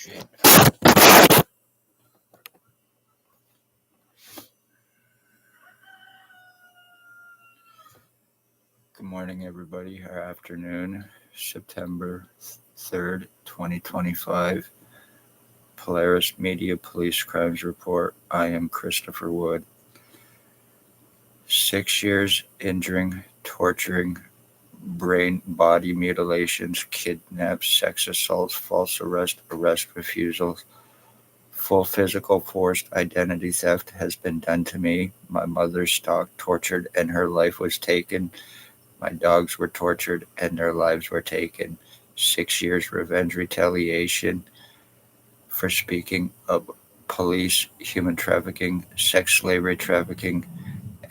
Shit. Good morning, everybody, or afternoon, September 3rd, 2025. Polaris Media Police Crimes Report. I am Christopher Wood. 6 years injuring, torturing, brain body mutilations, kidnaps, sex assaults, false arrest refusals, full physical forced identity theft has been done to me. My mother stalked, tortured, and her life was taken. My dogs were tortured and their lives were taken. 6 years revenge retaliation for speaking of police, human trafficking, sex slavery trafficking,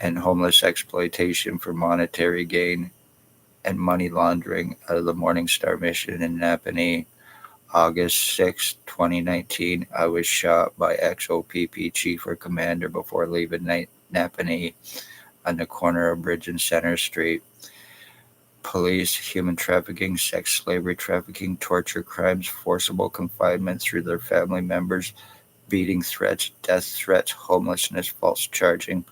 and homeless exploitation for monetary gain and money laundering out of the Morning Star mission in Napanee. August 6, 2019, I was shot by ex-o.p.p chief or commander before leaving Napanee on the corner of Bridge and Center Street. Police, human trafficking, sex slavery trafficking, torture crimes, forcible confinement through their family members, beating threats, death threats, homelessness, false charging,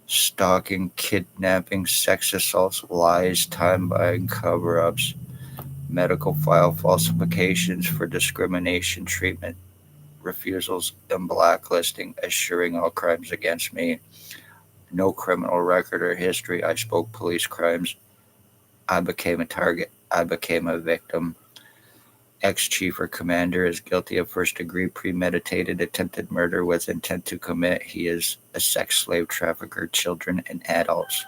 stalking, kidnapping, sex assaults, lies, time buying, cover-ups, medical file falsifications for discrimination, treatment refusals, and blacklisting, assuring all crimes against me. No criminal record or history. I spoke police crimes. I became a target. I became a victim. Ex-chief or commander is guilty of first-degree premeditated attempted murder with intent to commit. He is a sex slave trafficker, children and adults.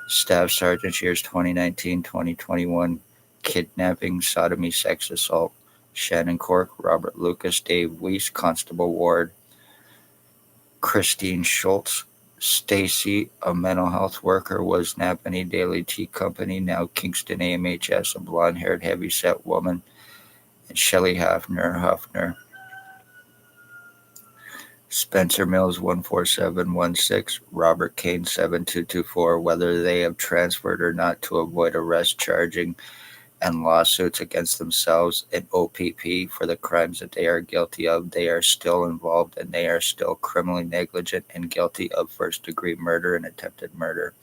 Staff Sergeant years 2019-2021. Kidnapping, sodomy, sex assault. Shannon Cork, Robert Lucas, Dave Weiss, Constable Ward. Christine Schultz. Stacy, a mental health worker, was Napanee Daily Tea Company, now Kingston AMHS, a blonde-haired, heavy-set woman. And Shelley Huffner. Spencer Mills 14716, Robert Kane 7224, whether they have transferred or not to avoid arrest, charging, and lawsuits against themselves and o.p.p for the crimes that they are guilty of, they are still involved and they are still criminally negligent and guilty of first-degree murder and attempted murder.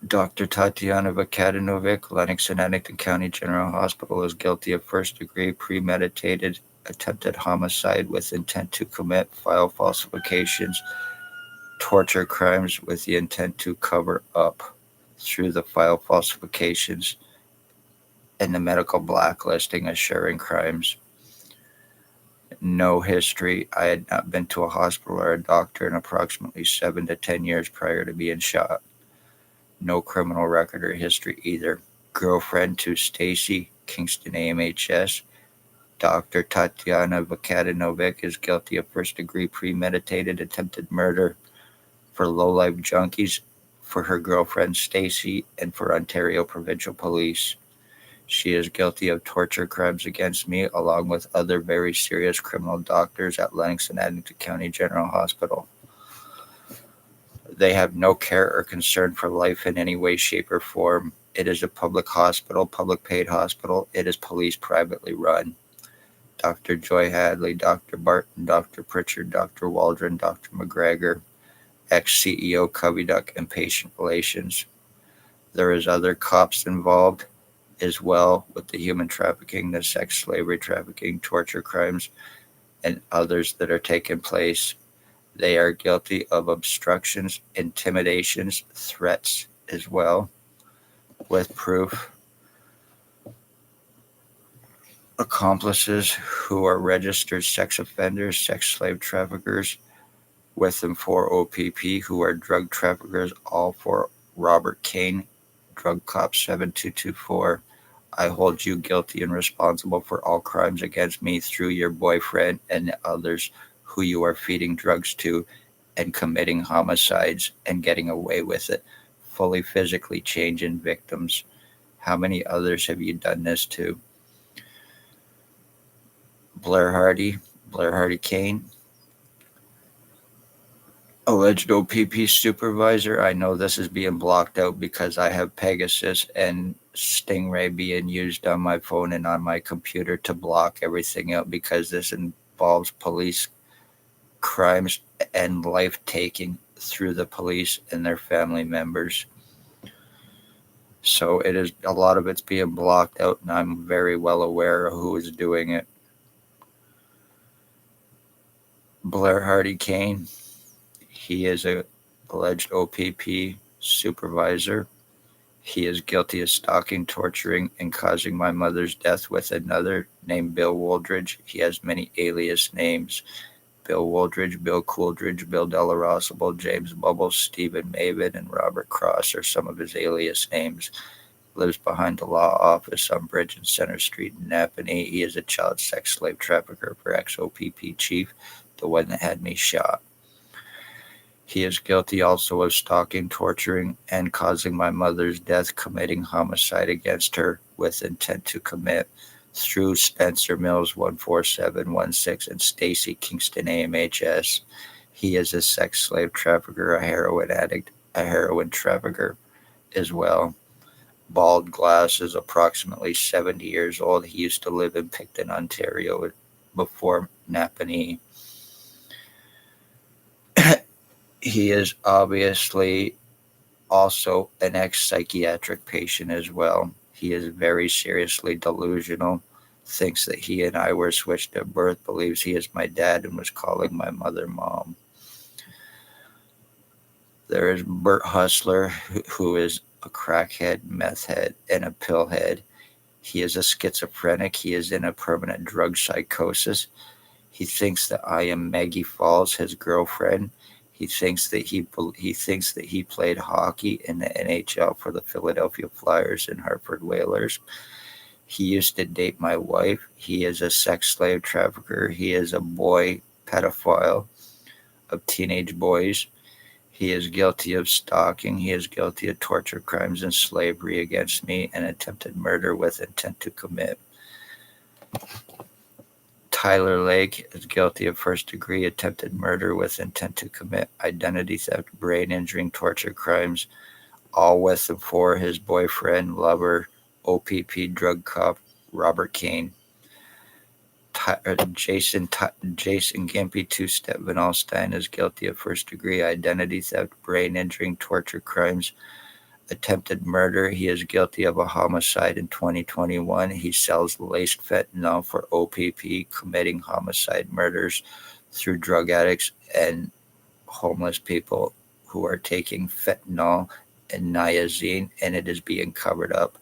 Dr. Tatiana Vakadinovic, Lennox and Addington County General Hospital, is guilty of first-degree premeditated attempted homicide with intent to commit, file falsifications, torture crimes with the intent to cover up through the file falsifications and the medical blacklisting, assuring crimes. No history. I had not been to a hospital or a doctor in approximately 7 to 10 years prior to being shot. No criminal record or history either. Girlfriend to Stacy, Kingston AMHS. Dr. Tatiana Vakadinovic is guilty of first-degree premeditated attempted murder for low-life junkies, for her girlfriend Stacy, and for Ontario Provincial Police. She is guilty of torture crimes against me, along with other very serious criminal doctors at Lennox and Addington County General Hospital. They have no care or concern for life in any way, shape, or form. It is a public hospital, public paid hospital. It is police privately run. Dr. Joy Hadley, Dr. Barton, Dr. Pritchard, Dr. Waldron, Dr. McGregor, ex-CEO Covey Duck, and patient relations. There is other cops involved as well with the human trafficking, the sex slavery trafficking, torture crimes, and others that are taking place. They are guilty of obstructions, intimidations, threats as well, with proof. Accomplices who are registered sex offenders, sex slave traffickers, with them 4 o.p.p who are drug traffickers, all for Robert Kane, Drug Cop 7224. I hold you guilty and responsible for all crimes against me through your boyfriend and others who you are feeding drugs to and committing homicides and getting away with it, fully physically changing victims. How many others have you done this to? Blair Hardy Kane, alleged o.p.p supervisor. I know this is being blocked out because I have Pegasus and Stingray being used on my phone and on my computer to block everything out because this involves police crimes and life taking through the police and their family members. So it is a lot of it's being blocked out, and I'm very well aware of who is doing it. Blair Hardy Kane, he is a alleged o.p.p. supervisor. He is guilty of stalking, torturing, and causing my mother's death with another named Bill Wooldridge. He has many alias names. Bill Wooldridge, Bill Cooldridge, Bill Delarosable, James Bubbles, Stephen Maven, and Robert Cross are some of his alias names. Lives behind the law office on Bridge and Center Street in Napanee. He is a child sex slave trafficker for ex-o.p.p. chief, the one that had me shot. He is guilty also of stalking, torturing, and causing my mother's death, committing homicide against her with intent to commit through Spencer Mills 14716 and Stacy Kingston AMHS. He is a sex slave trafficker, a heroin addict, a heroin trafficker as well. Bald, glasses, approximately 70 years old. He used to live in Picton, Ontario before Napanee. He is obviously also an ex-psychiatric patient as well. He is very seriously delusional, thinks that he and I were switched at birth, believes he is my dad, and was calling my mother mom. There is Bert Hustler, who is a crackhead, meth head, and a pillhead. He is a schizophrenic. He is in a permanent drug psychosis. He thinks that I am Maggie Falls, his girlfriend. He thinks that he played hockey in the NHL for the Philadelphia Flyers and Hartford Whalers. He used to date my wife. He is a sex slave trafficker. He is a boy pedophile of teenage boys. He is guilty of stalking. He is guilty of torture, crimes, and slavery against me, and attempted murder with intent to commit. Tyler Lake is guilty of first-degree attempted murder with intent to commit identity theft, brain injuring, torture crimes, all with and for his boyfriend, lover, o.p.p. drug cop, Robert Kane. Jason Gimpy Two-Step Van Alstyne is guilty of first-degree identity theft, brain injuring, torture crimes, attempted murder. He is guilty of a homicide in 2021. He sells laced fentanyl for o.p.p., committing homicide murders through drug addicts and homeless people who are taking fentanyl and niacin, and it is being covered up.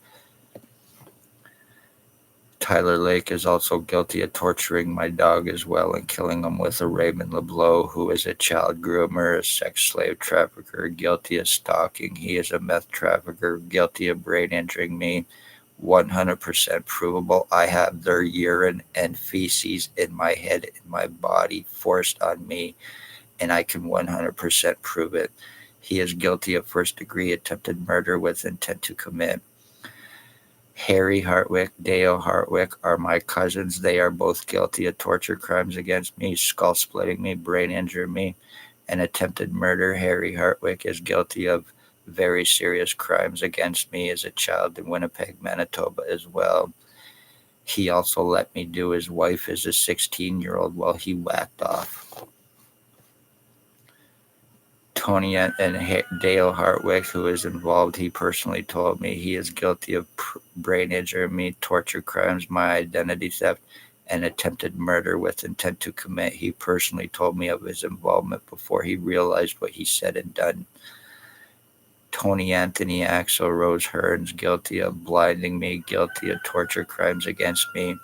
Tyler Lake is also guilty of torturing my dog as well and killing him with a Raymond LeBlanc, who is a child groomer, a sex slave trafficker, guilty of stalking. He is a meth trafficker, guilty of brain injuring me, 100% provable. I have their urine and feces in my head and my body forced on me, and I can 100% prove it. He is guilty of first-degree attempted murder with intent to commit. Harry Hartwick, Dale Hartwick are my cousins. They are both guilty of torture crimes against me, skull splitting me, brain injuring me, and attempted murder. Harry Hartwick is guilty of very serious crimes against me as a child in Winnipeg, Manitoba as well. He also let me do his wife as a 16-year-old while he whacked off. Tony and Dale Hartwick, who is involved, he personally told me he is guilty of brain injury me, torture crimes, my identity theft, and attempted murder with intent to commit. He personally told me of his involvement before he realized what he said and done. Tony Anthony Axel Rose Hearns, guilty of blinding me, guilty of torture crimes against me.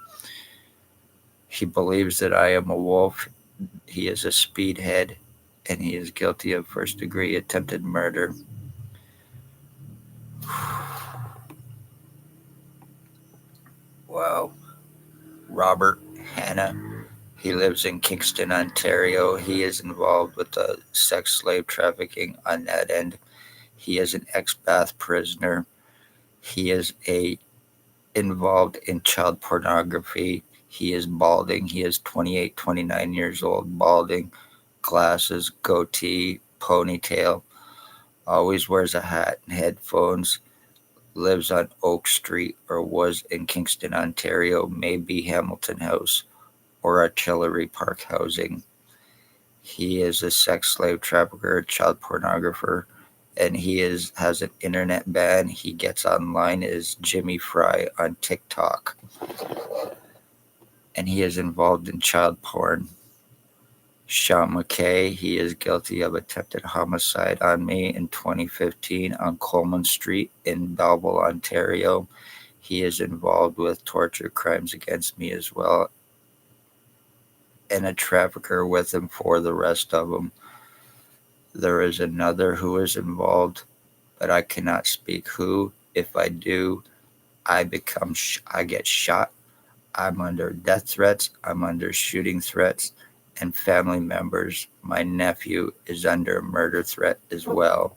He believes that I am a wolf. He is a speedhead, and he is guilty of first-degree attempted murder. Wow. Robert Hanna. He lives in Kingston, Ontario. He is involved with the sex slave trafficking on that end. He is an ex-Bath prisoner. He is involved in child pornography. He is balding. He is 28, 29 years old, balding, glasses, goatee, ponytail, always wears a hat and headphones, lives on Oak Street or was in Kingston, Ontario, maybe Hamilton House or Artillery Park housing. He is a sex slave trafficker, child pornographer, and has an internet ban. He gets online as Jimmy Fry on TikTok, and he is involved in child porn. Sean McKay, he is guilty of attempted homicide on me in 2015 on Coleman Street in Belleville, Ontario. He is involved with torture crimes against me as well, and a trafficker with him for the rest of them. There is another who is involved, but I cannot speak who. If I do, I get shot. I'm under death threats. I'm under shooting threats. And family members, my nephew is under a murder threat as well.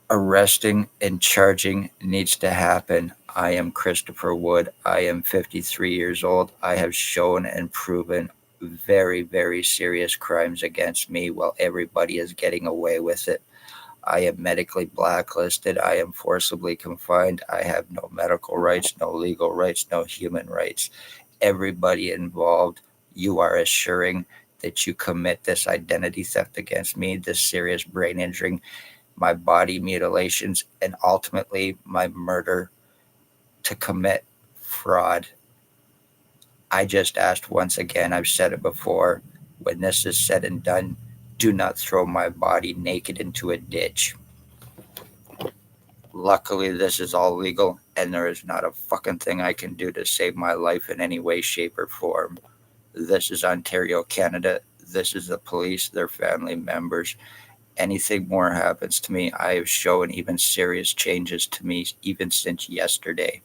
Arresting and charging needs to happen. I am Christopher Wood. I am 53 years old. I have shown and proven very, very serious crimes against me while everybody is getting away with it. I am medically blacklisted. I am forcibly confined. I have no medical rights, no legal rights, no human rights. Everybody involved, you are assuring that you commit this identity theft against me, this serious brain injuring, my body mutilations, and ultimately my murder to commit fraud. I just asked once again, I've said it before, when this is said and done, do not throw my body naked into a ditch. Luckily, this is all legal, and there is not a fucking thing I can do to save my life in any way, shape, or form. This is Ontario, Canada. This is the police, their family members. Anything more happens to me, I have shown even serious changes to me even since yesterday.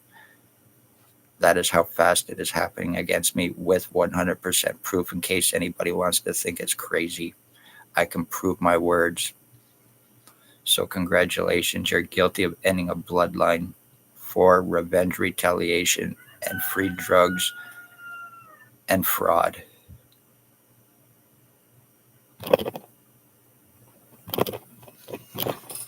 That is how fast it is happening against me with 100% proof in case anybody wants to think it's crazy. I can prove my words. So congratulations, you're guilty of ending a bloodline for revenge, retaliation, and free drugs and fraud.